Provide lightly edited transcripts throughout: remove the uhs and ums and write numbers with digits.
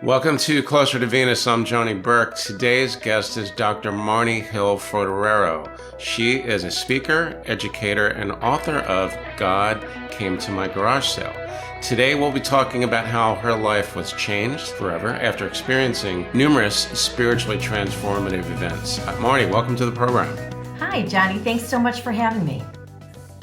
Welcome to Closer to Venus. I'm Joni Burke. Today's guest is Dr. Marni Hill Foderaro. She is a speaker, educator, and author of God Came to My Garage Sale. Today we'll be talking about how her life was changed forever after experiencing numerous spiritually transformative events. Marni, welcome to the program. Hi, Johnny. Thanks so much for having me.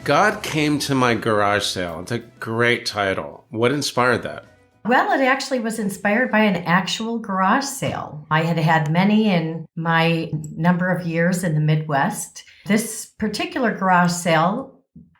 God Came to My Garage Sale. It's a great title. What inspired that? Well, it actually was inspired by an actual garage sale. I had had many in my number of years in the Midwest. This particular garage sale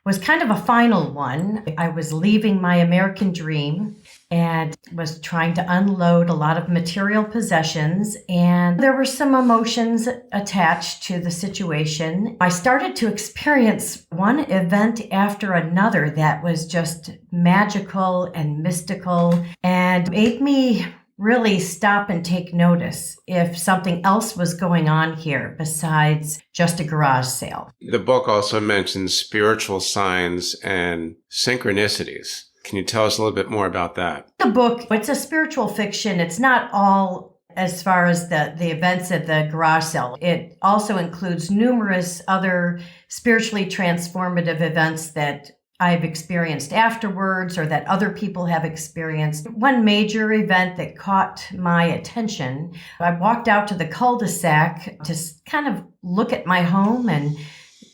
was kind of a final one. I was leaving my American dream and was trying to unload a lot of material possessions, and there were some emotions attached to the situation. I started to experience one event after another that was just magical and mystical and made me really stop and take notice if something else was going on here besides just a garage sale. The book also mentions spiritual signs and synchronicities. Can you tell us a little bit more about that? The book, it's a spiritual fiction. It's not all as far as the events at the garage sale. It also includes numerous other spiritually transformative events that I've experienced afterwards or that other people have experienced. One major event that caught my attention, I walked out to the cul-de-sac to kind of look at my home and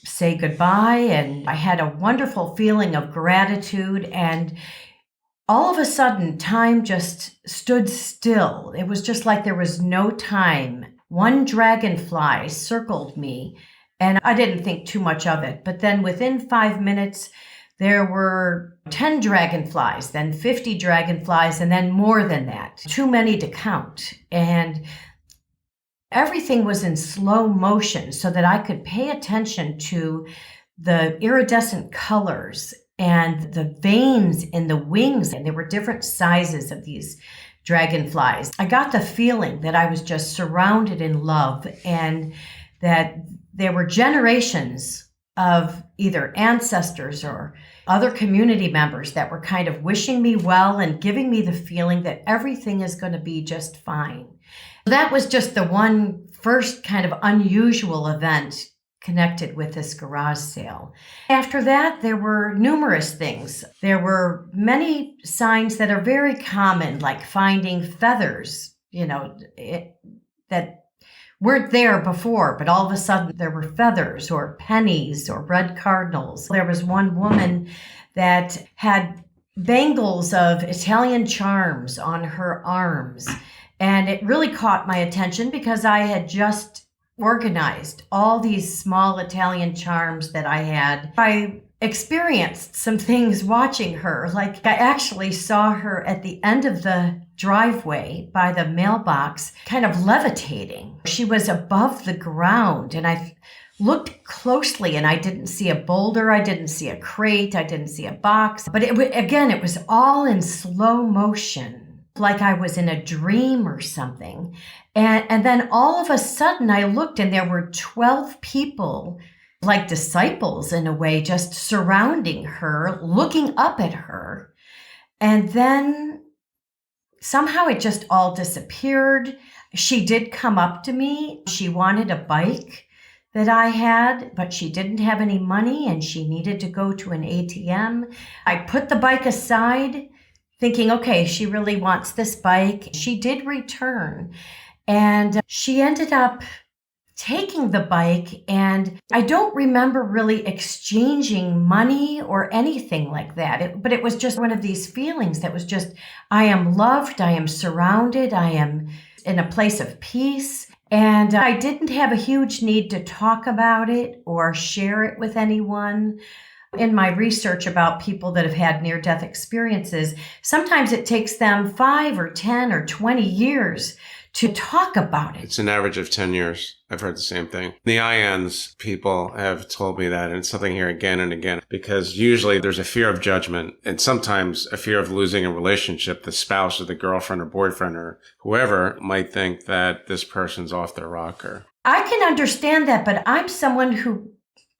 say goodbye, and I had a wonderful feeling of gratitude, and all of a sudden time just stood still. It was just like there was no time. One dragonfly circled me, and I didn't think too much of it, but then within 5 minutes there were 10 dragonflies, then 50 dragonflies, and then more than that. Too many to count. And everything was in slow motion so that I could pay attention to the iridescent colors and the veins in the wings. And there were different sizes of these dragonflies. I got the feeling that I was just surrounded in love and that there were generations of either ancestors or other community members that were kind of wishing me well and giving me the feeling that everything is going to be just fine. That was just the one first kind of unusual event connected with this garage sale. After that, there were numerous things. There were many signs that are very common, like finding feathers, that weren't there before, but all of a sudden there were feathers or pennies or red cardinals. There was one woman that had bangles of Italian charms on her arms. And it really caught my attention because I had just organized all these small Italian charms that I had. I experienced some things watching her. Like I actually saw her at the end of the driveway by the mailbox, kind of levitating. She was above the ground, and I looked closely and I didn't see a boulder, I didn't see a crate, I didn't see a box. But it was all in slow motion, like I was in a dream or something. And then all of a sudden I looked and there were 12 people, like disciples in a way, just surrounding her, looking up at her. And then somehow it just all disappeared. She did come up to me. She wanted a bike that I had, but she didn't have any money and she needed to go to an ATM. I put the bike aside, thinking, okay, she really wants this bike. She did return, and she ended up taking the bike, and I don't remember really exchanging money or anything like that. But it was just one of these feelings that was just, I am loved, I am surrounded, I am in a place of peace. And I didn't have a huge need to talk about it or share it with anyone. In my research about people that have had near-death experiences, sometimes it takes them 5 or 10 or 20 years to talk about it. It's an average of 10 years. I've heard the same thing. The IANDS people have told me that, and it's something here again and again, because usually there's a fear of judgment and sometimes a fear of losing a relationship. The spouse or the girlfriend or boyfriend or whoever might think that this person's off their rocker. I can understand that, but I'm someone who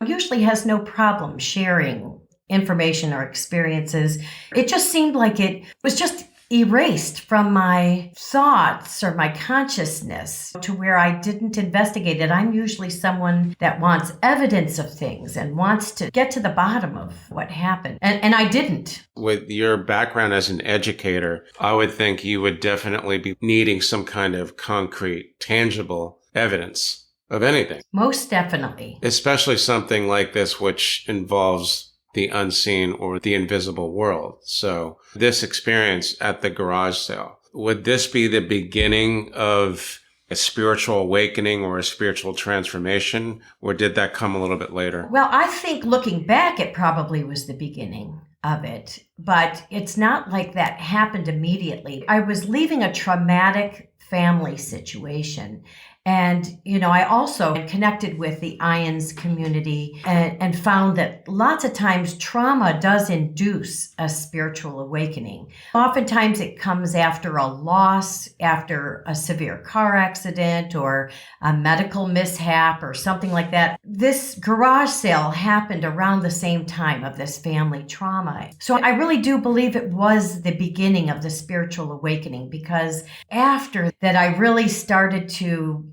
usually has no problem sharing information or experiences. It just seemed like it was just erased from my thoughts or my consciousness to where I didn't investigate it. I'm usually someone that wants evidence of things and wants to get to the bottom of what happened. And I didn't. With your background as an educator, I would think you would definitely be needing some kind of concrete, tangible evidence of anything. Most definitely. Especially something like this, which involves the unseen or the invisible world. So this experience at the garage sale, would this be the beginning of a spiritual awakening or a spiritual transformation, or did that come a little bit later? Well, I think looking back, it probably was the beginning of it, but it's not like that happened immediately. I was leaving a traumatic family situation. And, I also connected with the IANDS community and found that lots of times trauma does induce a spiritual awakening. Oftentimes it comes after a loss, after a severe car accident or a medical mishap or something like that. This garage sale happened around the same time of this family trauma. So I really do believe it was the beginning of the spiritual awakening, because after that I really started to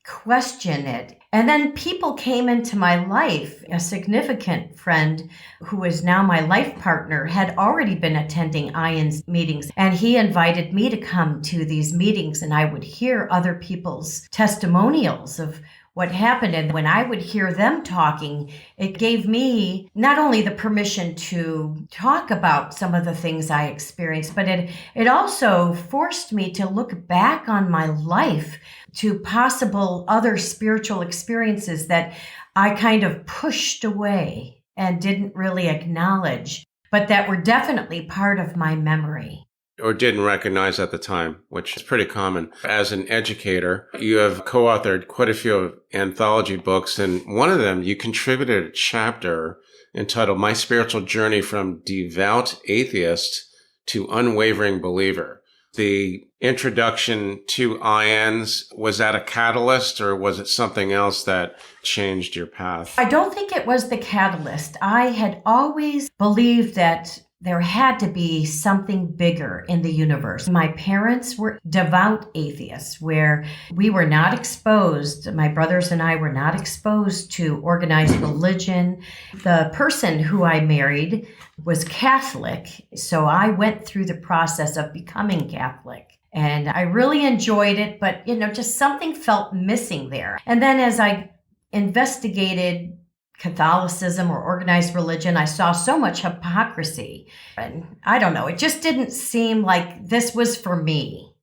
question it. And then people came into my life. A significant friend who is now my life partner had already been attending IANDS meetings, and he invited me to come to these meetings, and I would hear other people's testimonials of what happened. And when I would hear them talking, it gave me not only the permission to talk about some of the things I experienced, but it also forced me to look back on my life to possible other spiritual experiences that I kind of pushed away and didn't really acknowledge, but that were definitely part of my memory. Or didn't recognize at the time, which is pretty common. As an educator, you have co-authored quite a few anthology books, and one of them, you contributed a chapter entitled My Spiritual Journey from Devout Atheist to Unwavering Believer. The introduction to IANDS, was that a catalyst, or was it something else that changed your path? I don't think it was the catalyst. I had always believed that there had to be something bigger in the universe. My parents were devout atheists, where we were not exposed, my brothers and I were not exposed to organized religion. The person who I married was Catholic, so I went through the process of becoming Catholic. And I really enjoyed it, but, just something felt missing there. And then as I investigated Catholicism or organized religion, I saw so much hypocrisy. And I don't know, it just didn't seem like this was for me.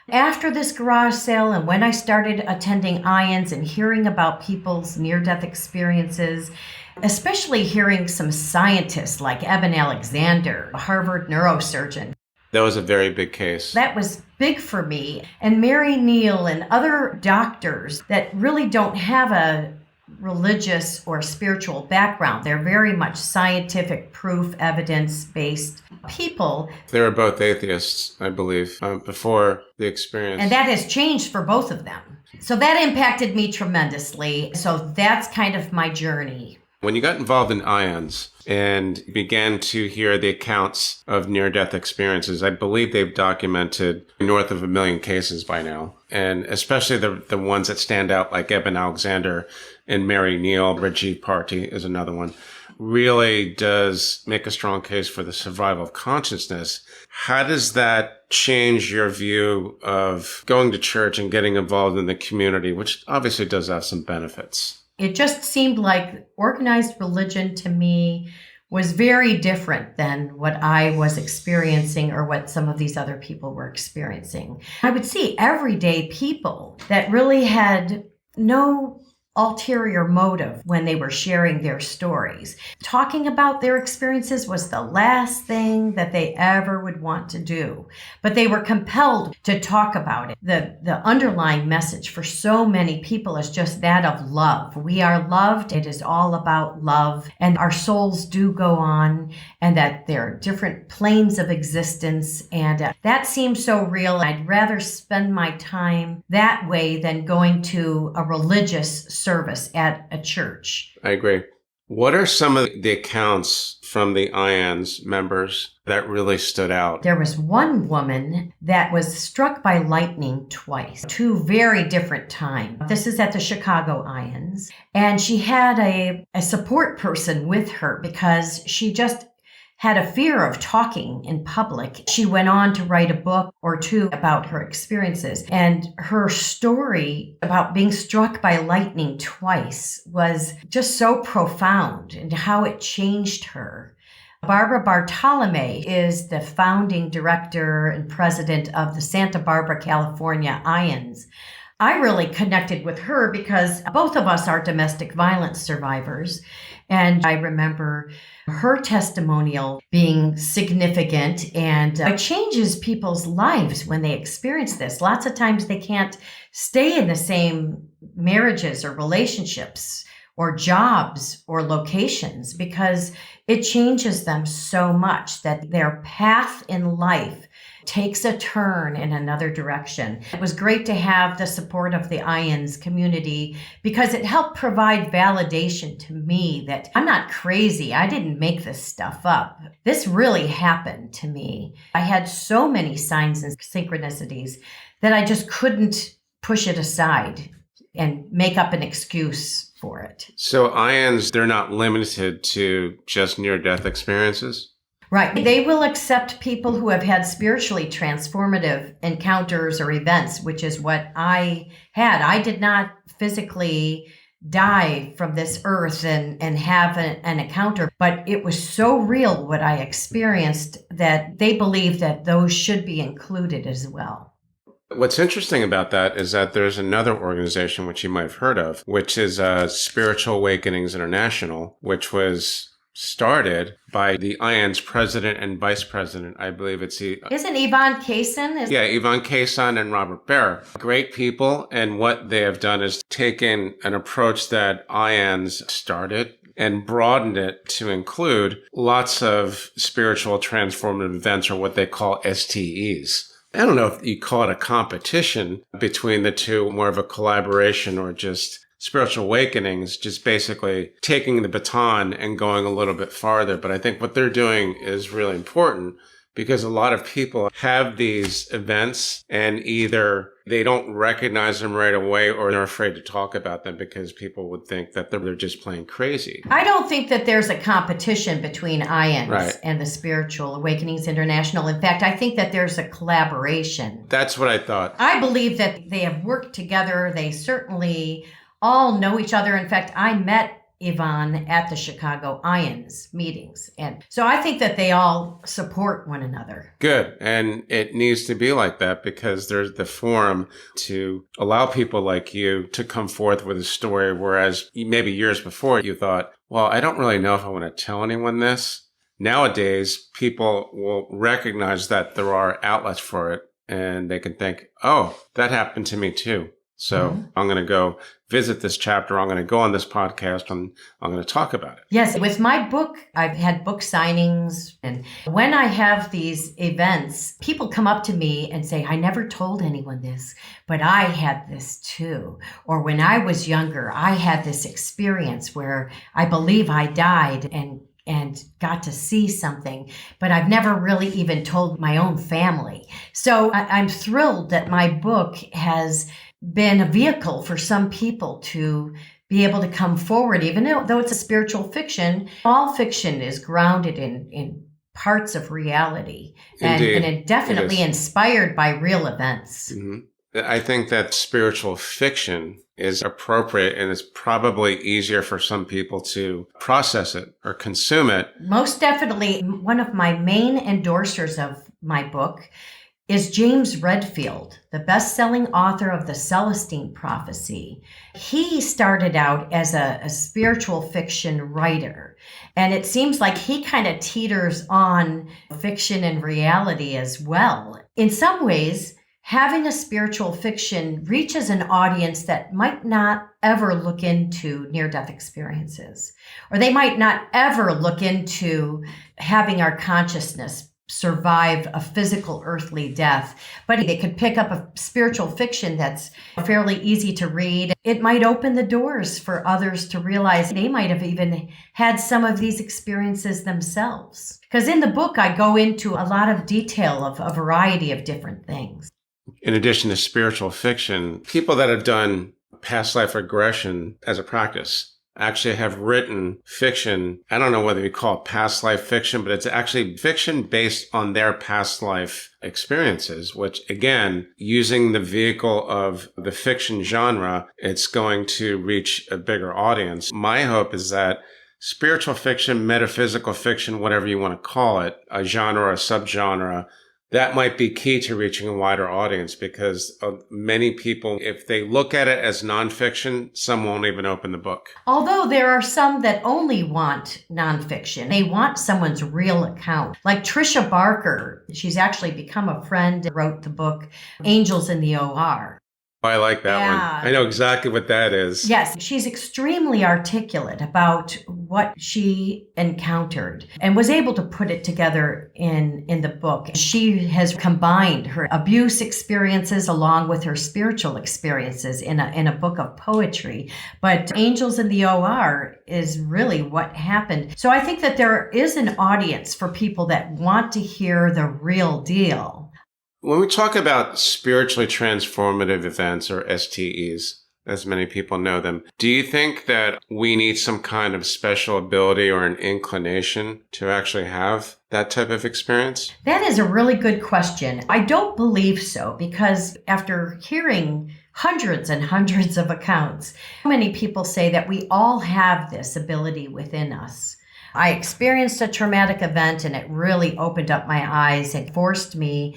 After this garage sale, and when I started attending IANDS and hearing about people's near-death experiences, especially hearing some scientists like Eben Alexander, a Harvard neurosurgeon. That was a very big case. That was big for me. And Marni Hill and other doctors that really don't have a religious or spiritual background. They're very much scientific, proof, evidence-based people. They were both atheists, I believe, before the experience. And that has changed for both of them. So that impacted me tremendously. So that's kind of my journey. When you got involved in IANDS and began to hear the accounts of near-death experiences, I believe they've documented north of 1 million cases by now. And especially the ones that stand out, like Eben Alexander and Marni Hill, Rajiv Party is another one, really does make a strong case for the survival of consciousness. How does that change your view of going to church and getting involved in the community, which obviously does have some benefits? It just seemed like organized religion to me was very different than what I was experiencing or what some of these other people were experiencing. I would see everyday people that really had no ulterior motive when they were sharing their stories. Talking about their experiences was the last thing that they ever would want to do, but they were compelled to talk about it. The underlying message for so many people is just that of love. We are loved. It is all about love, and our souls do go on, and that there are different planes of existence, and that seems so real. I'd rather spend my time that way than going to a religious service at a church. I agree. What are some of the accounts from the IANDS members that really stood out? There was one woman that was struck by lightning twice, two very different times. This is at the Chicago IANDS. And she had a support person with her because she just had a fear of talking in public. She went on to write a book or two about her experiences. And her story about being struck by lightning twice was just so profound and how it changed her. Barbara Bartolome is the founding director and president of the Santa Barbara, California IANDS. I really connected with her because both of us are domestic violence survivors. And I remember her testimonial being significant and it changes people's lives when they experience this. Lots of times they can't stay in the same marriages or relationships or jobs or locations because it changes them so much that their path in life takes a turn in another direction. It was great to have the support of the IANDS community because it helped provide validation to me that I'm not crazy. I didn't make this stuff up. This really happened to me. I had so many signs and synchronicities that I just couldn't push it aside and make up an excuse for it. So IANDS, they're not limited to just near-death experiences? Right. They will accept people who have had spiritually transformative encounters or events, which is what I had. I did not physically die from this earth and have an encounter, but it was so real what I experienced that they believe that those should be included as well. What's interesting about that is that there's another organization which you might have heard of, which is Spiritual Awakenings International, which was started by the IANDS president and vice president. I believe it's Isn't Yvonne Kaysen? Yeah, Yvonne Kaysen and Robert Baer. Great people. And what they have done is taken an approach that IANDS started and broadened it to include lots of spiritual transformative events, or what they call STEs. I don't know if you call it a competition between the two, more of a collaboration, or just Spiritual Awakenings, just basically taking the baton and going a little bit farther. But I think what they're doing is really important because a lot of people have these events and either they don't recognize them right away or they're afraid to talk about them because people would think that they're just plain crazy. I don't think that there's a competition between IANDS Right. and the Spiritual Awakenings International. In fact, I think that there's a collaboration. That's what I thought. I believe that they have worked together. They certainly all know each other. In fact, I met Yvonne at the Chicago IANDS meetings. And so I think that they all support one another. Good. And it needs to be like that because there's the forum to allow people like you to come forth with a story, whereas maybe years before you thought, well, I don't really know if I want to tell anyone this. Nowadays, people will recognize that there are outlets for it and they can think, oh, that happened to me too. So I'm going to go visit this chapter. I'm going to go on this podcast and I'm going to talk about it. Yes. With my book, I've had book signings. And when I have these events, people come up to me and say, I never told anyone this, but I had this too. Or when I was younger, I had this experience where I believe I died and got to see something, but I've never really even told my own family. So I'm thrilled that my book has been a vehicle for some people to be able to come forward, even though it's a spiritual fiction. All fiction is grounded in parts of reality and it definitely inspired by real events. Mm-hmm. I think that spiritual fiction is appropriate and it's probably easier for some people to process it or consume it. Most definitely. One of my main endorsers of my book is James Redfield, the best-selling author of the Celestine Prophecy. He started out as a spiritual fiction writer, and it seems like he kind of teeters on fiction and reality as well. In some ways, having a spiritual fiction reaches an audience that might not ever look into near-death experiences, or they might not ever look into having our consciousness survive a physical earthly death, but they could pick up a spiritual fiction that's fairly easy to read. It might open the doors for others to realize they might have even had some of these experiences themselves. Because in the book, I go into a lot of detail of a variety of different things. In addition to spiritual fiction, people that have done past life regression as a practice actually have written fiction. I don't know whether you call it past life fiction, but it's actually fiction based on their past life experiences, which again, using the vehicle of the fiction genre, it's going to reach a bigger audience. My hope is that spiritual fiction, metaphysical fiction, whatever you want to call it, a genre, a subgenre, that might be key to reaching a wider audience, because many people, if they look at it as nonfiction, some won't even open the book. Although there are some that only want nonfiction. They want someone's real account. Like Trisha Barker, she's actually become a friend, wrote the book Angels in the OR. I like that one. I know exactly what that is. Yes, she's extremely articulate about what she encountered and was able to put it together in the book. She has combined her abuse experiences along with her spiritual experiences in a book of poetry. But Angels in the OR is really what happened. So I think that there is an audience for people that want to hear the real deal. When we talk about spiritually transformative events, or STEs, as many people know them, do you think that we need some kind of special ability or an inclination to actually have that type of experience? That is a really good question. I don't believe so, because after hearing hundreds and hundreds of accounts, many people say that we all have this ability within us. I experienced a traumatic event and it really opened up my eyes and forced me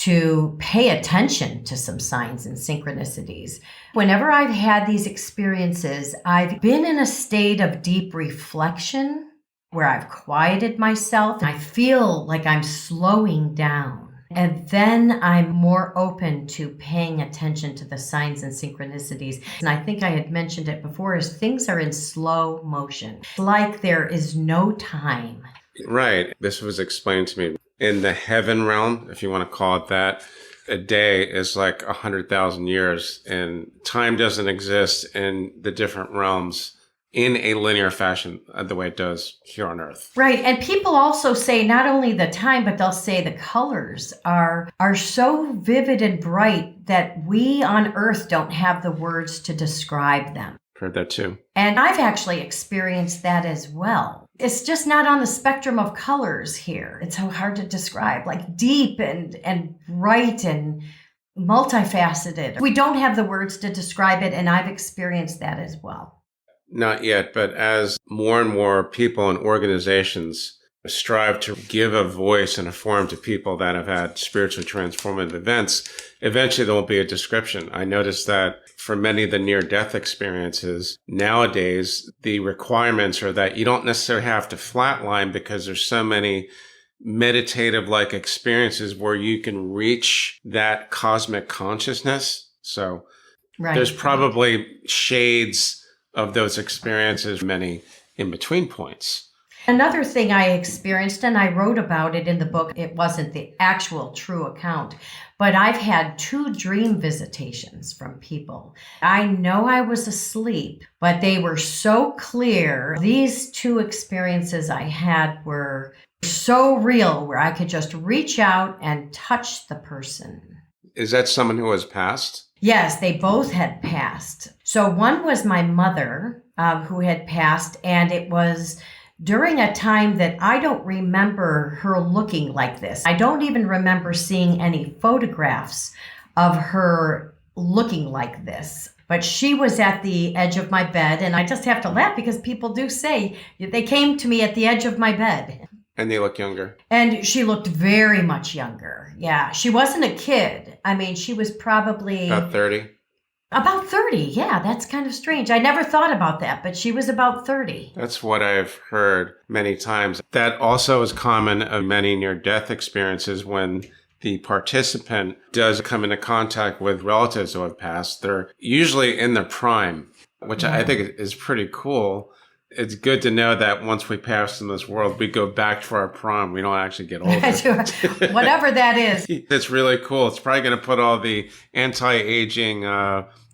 to pay attention to some signs and synchronicities. Whenever I've had these experiences, I've been in a state of deep reflection where I've quieted myself. I feel like I'm slowing down. And then I'm more open to paying attention to the signs and synchronicities. And I think I had mentioned it before, is things are in slow motion, like there is no time. Right. This was explained to me. In the heaven realm, if you want to call it that, a day is like 100,000 years, and time doesn't exist in the different realms in a linear fashion the way it does here on Earth. Right. And people also say not only the time, but they'll say the colors are so vivid and bright that we on Earth don't have the words to describe them. Heard that too. And I've actually experienced that as well. It's just not on the spectrum of colors here. It's so hard to describe, like deep and bright and multifaceted. We don't have the words to describe it, and I've experienced that as well. Not yet, but as more and more people and organizations strive to give a voice and a forum to people that have had spiritually transformative events, eventually there will be a description. I noticed that for many of the near-death experiences, nowadays, the requirements are that you don't necessarily have to flatline, because there's so many meditative-like experiences where you can reach that cosmic consciousness. So There's probably shades of those experiences, many in-between points. Another thing I experienced, and I wrote about it in the book, it wasn't the actual true account, but I've had 2 dream visitations from people. I know I was asleep, but they were so clear. These 2 experiences I had were so real, where I could just reach out and touch the person. Is that someone who has passed? Yes, they both had passed. So one was my mother, who had passed, and it was during a time that I don't remember her looking like this. I don't even remember seeing any photographs of her looking like this. But she was at the edge of my bed, and I just have to laugh because people do say they came to me at the edge of my bed. And they look younger. And she looked very much younger. Yeah, she wasn't a kid. I mean, she was probably about 30. About 30, yeah, that's kind of strange. I never thought about that, but she was about 30. That's what I've heard many times. That also is common of many near-death experiences when the participant does come into contact with relatives who have passed. They're usually in their prime, which I think is pretty cool. It's good to know that once we pass in this world, we go back to our prime. We don't actually get older. Whatever that is. It's really cool. It's probably going to put all the anti-aging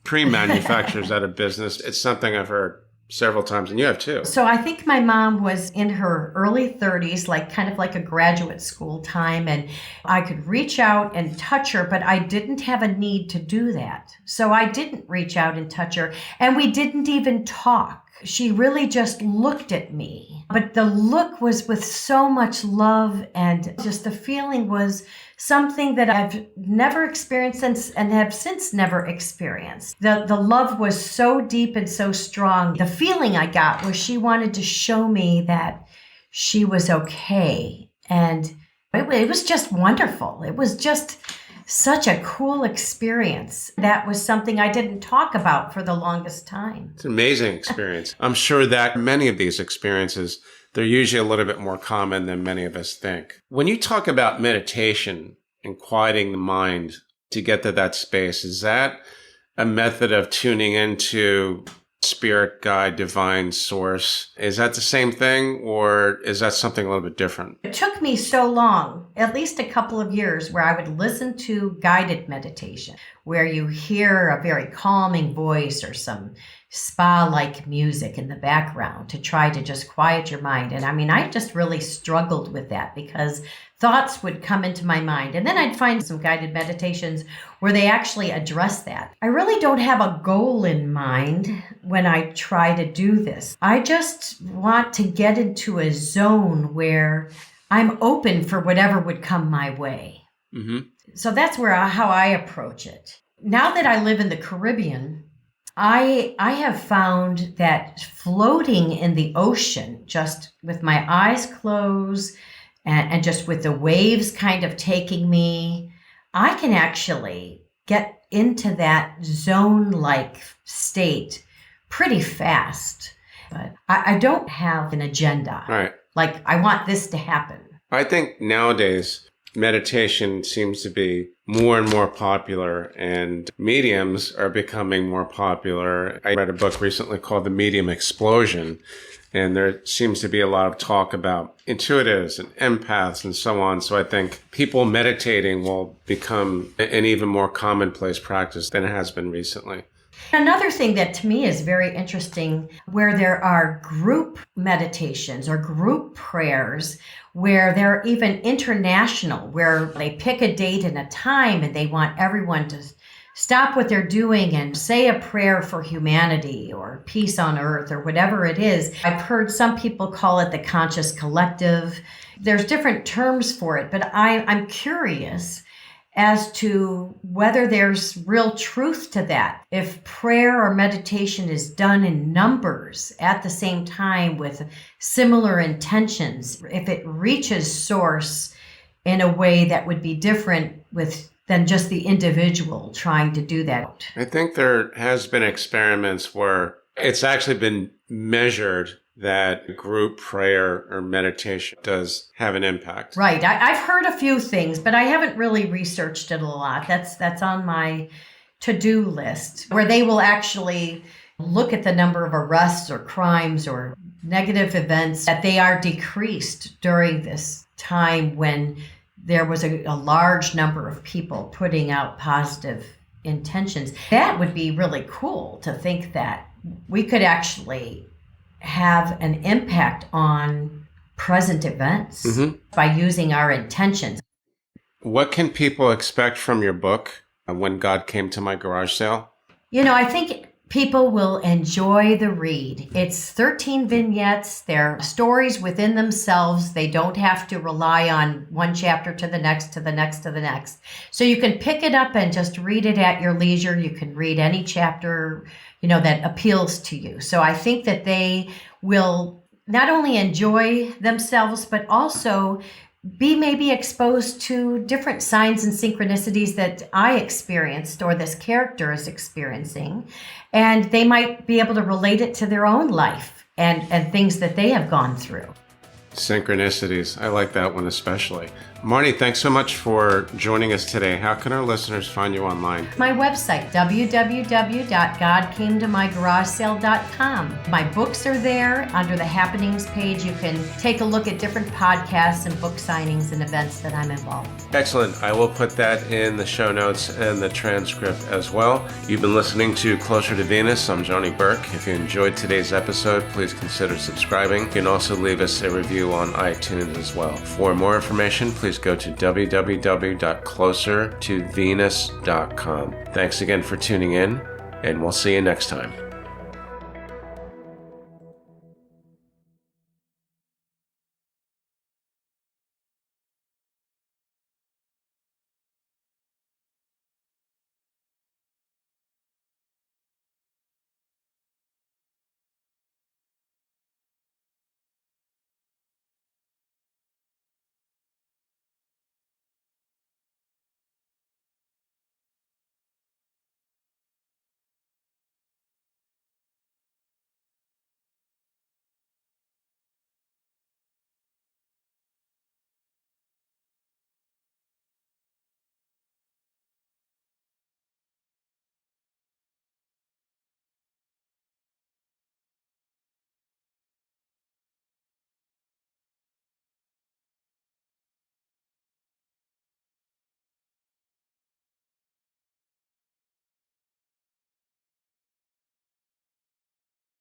cream manufacturers out of business. It's something I've heard several times, and you have too. So I think my mom was in her early 30s, kind of like a graduate school time, and I could reach out and touch her, but I didn't have a need to do that. So I didn't reach out and touch her, and we didn't even talk. She really just looked at me, but the look was with so much love, and just the feeling was something that I've never experienced and have since never experienced. The love was so deep and so strong. The feeling I got was she wanted to show me that she was okay. And it was just wonderful. It was just such a cool experience. That was something I didn't talk about for the longest time. It's an amazing experience. I'm sure that many of these experiences, they're usually a little bit more common than many of us think. When you talk about meditation and quieting the mind to get to that space, is that a method of tuning into spirit guide, divine source? Is that the same thing, or is that something a little bit different? It took me so long, at least a couple of years, where I would listen to guided meditation, where you hear a very calming voice or some spa-like music in the background to try to just quiet your mind. And I just really struggled with that because thoughts would come into my mind. And then I'd find some guided meditations where they actually address that. I really don't have a goal in mind when I try to do this. I just want to get into a zone where I'm open for whatever would come my way. Mm-hmm. So that's how I approach it. Now that I live in the Caribbean, I have found that floating in the ocean, just with my eyes closed and just with the waves kind of taking me, I can actually get into that zone-like state pretty fast. But I don't have an agenda. Right. Like, I want this to happen. I think nowadays meditation seems to be more and more popular, and mediums are becoming more popular. I read a book recently called The Medium Explosion, and there seems to be a lot of talk about intuitives and empaths and so on. So I think people meditating will become an even more commonplace practice than it has been recently. Another thing that to me is very interesting, where there are group meditations or group prayers, where they're even international, where they pick a date and a time and they want everyone to stop what they're doing and say a prayer for humanity or peace on earth or whatever it is. I've heard some people call it the conscious collective. There's different terms for it, but I'm curious as to whether there's real truth to that. If prayer or meditation is done in numbers at the same time with similar intentions, if it reaches source in a way that would be different than just the individual trying to do that. I think there has been experiments where it's actually been measured that group prayer or meditation does have an impact. Right. I've heard a few things, but I haven't really researched it a lot. That's on my to-do list, where they will actually look at the number of arrests or crimes or negative events that they are decreased during this time when there was a large number of people putting out positive intentions. That would be really cool to think that we could actually have an impact on present events by using our intentions. What can people expect from your book, When God Came to My Garage Sale? I think people will enjoy the read. It's 13 vignettes. They're stories within themselves. They don't have to rely on one chapter to the next, to the next, to the next. So you can pick it up and just read it at your leisure. You can read any chapter, that appeals to you. So I think that they will not only enjoy themselves, but also be maybe exposed to different signs and synchronicities that I experienced or this character is experiencing. And they might be able to relate it to their own life and things that they have gone through. Synchronicities. I like that one especially. Marnie, thanks so much for joining us today. How can our listeners find you online? My website, www.godcametomygaragesale.com. My books are there. Under the happenings page, you can take a look at different podcasts and book signings and events that I'm involved in. Excellent. I will put that in the show notes and the transcript as well. You've been listening to Closer to Venus. I'm Johnny Burke. If you enjoyed today's episode, please consider subscribing. You can also leave us a review on iTunes as well. For more information, please go to www.closertovenus.com. Thanks again for tuning in, and we'll see you next time.